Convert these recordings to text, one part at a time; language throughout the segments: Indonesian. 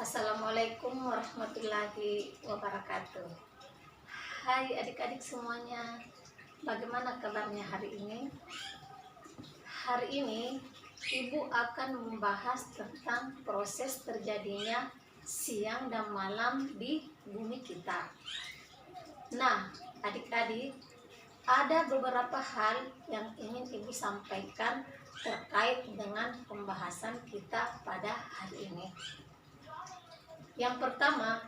Assalamualaikum warahmatullahi wabarakatuh. Hai adik-adik semuanya, bagaimana kabarnya hari ini? Hari ini Ibu akan membahas tentang proses terjadinya siang dan malam di bumi kita. Nah, adik-adik, ada beberapa hal yang ingin Ibu sampaikan terkait dengan pembahasan kita pada hari ini. Yang pertama,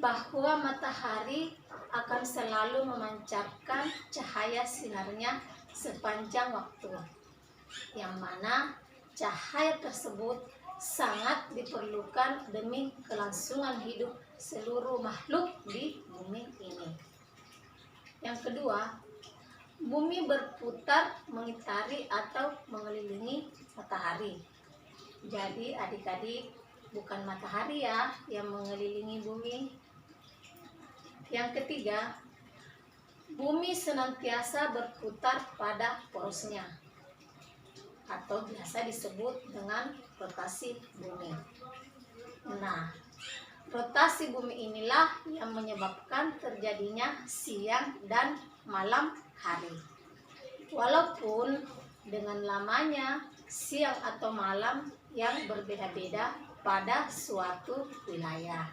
bahwa matahari akan selalu memancarkan cahaya sinarnya sepanjang waktu, yang mana cahaya tersebut sangat diperlukan demi kelangsungan hidup seluruh makhluk di bumi ini. Yang kedua, bumi berputar mengitari atau mengelilingi matahari. Jadi adik-adik, bukan matahari ya yang mengelilingi bumi. Yang ketiga, bumi senantiasa berputar pada porosnya atau biasa disebut dengan rotasi bumi. Nah, rotasi bumi inilah yang menyebabkan terjadinya siang dan malam hari. Walaupun dengan lamanya siang atau malam yang berbeda-beda pada suatu wilayah.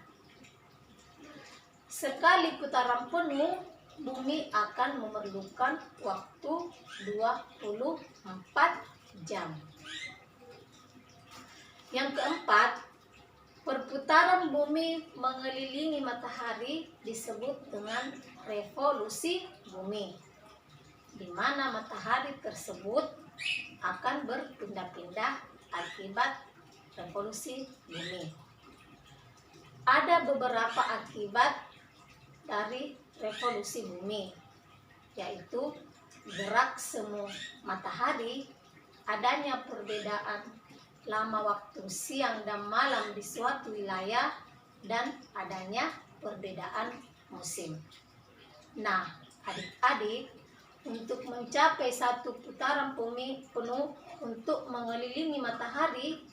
Sekali putaran penuh, bumi akan memerlukan waktu 24 jam. Yang keempat, perputaran bumi mengelilingi matahari disebut dengan revolusi bumi, di mana matahari tersebut akan berpindah-pindah akibat revolusi bumi. Ada beberapa akibat dari revolusi bumi, yaitu gerak semu matahari, adanya perbedaan lama waktu siang dan malam di suatu wilayah, dan adanya perbedaan musim. Nah, adik-adik, untuk mencapai satu putaran bumi penuh untuk mengelilingi matahari,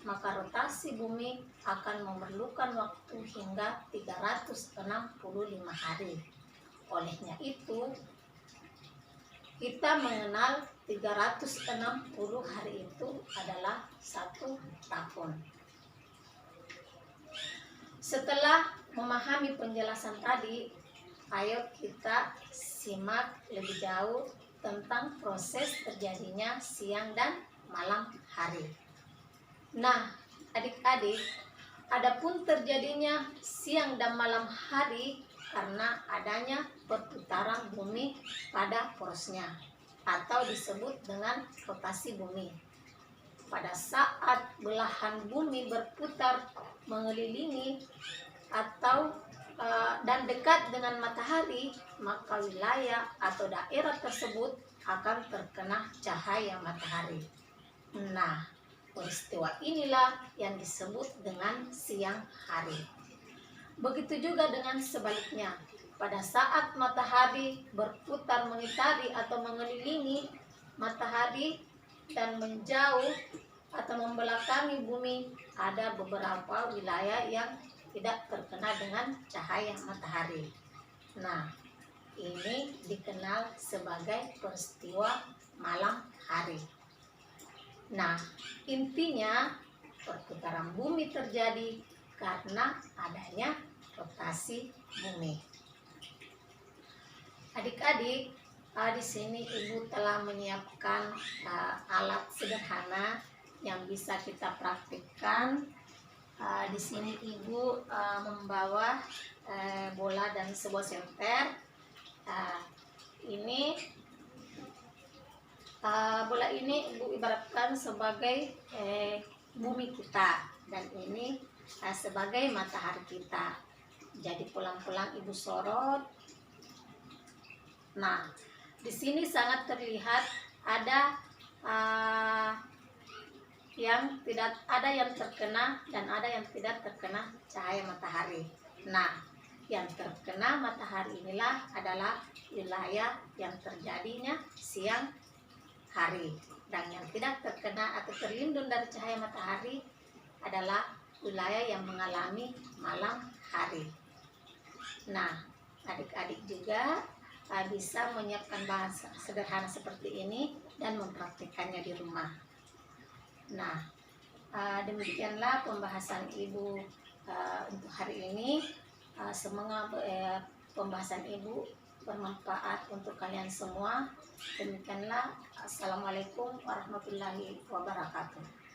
maka rotasi bumi akan memerlukan waktu hingga 365 hari. Olehnya itu, kita mengenal 360 hari itu adalah 1 tahun. Setelah memahami penjelasan tadi, ayo kita simak lebih jauh tentang proses terjadinya siang dan malam hari. Nah, adik-adik, adapun terjadinya siang dan malam hari karena adanya perputaran bumi pada porosnya atau disebut dengan rotasi bumi. Pada saat belahan bumi berputar mengelilingi atau dan dekat dengan matahari, maka wilayah atau daerah tersebut akan terkena cahaya matahari. Nah, peristiwa inilah yang disebut dengan siang hari. Begitu juga dengan sebaliknya. Pada saat matahari berputar mengitari atau mengelilingi matahari dan menjauh atau membelakangi bumi, ada beberapa wilayah yang tidak terkena dengan cahaya matahari. Nah, ini dikenal sebagai peristiwa malam hari. Nah, intinya perputaran bumi terjadi karena adanya rotasi bumi. Adik-adik, di sini Ibu telah menyiapkan alat sederhana yang bisa kita praktikkan. Di sini Ibu membawa bola dan sebuah senter. Bola ini Ibu ibaratkan sebagai bumi kita, dan ini sebagai matahari kita. Jadi pelan-pelan Ibu sorot. Nah, di sini sangat terlihat ada yang terkena dan ada yang tidak terkena cahaya matahari. Nah, yang terkena matahari inilah adalah wilayah yang terjadinya siang hari, dan yang tidak terkena atau terlindung dari cahaya matahari adalah wilayah yang mengalami malam hari. Nah, adik-adik juga bisa menyiapkan bahasa sederhana seperti ini dan mempraktikkannya di rumah. Nah, demikianlah pembahasan Ibu untuk hari ini. Semoga pembahasan Ibu bermanfaat untuk kalian semua. Demikianlah. Assalamualaikum warahmatullahi wabarakatuh.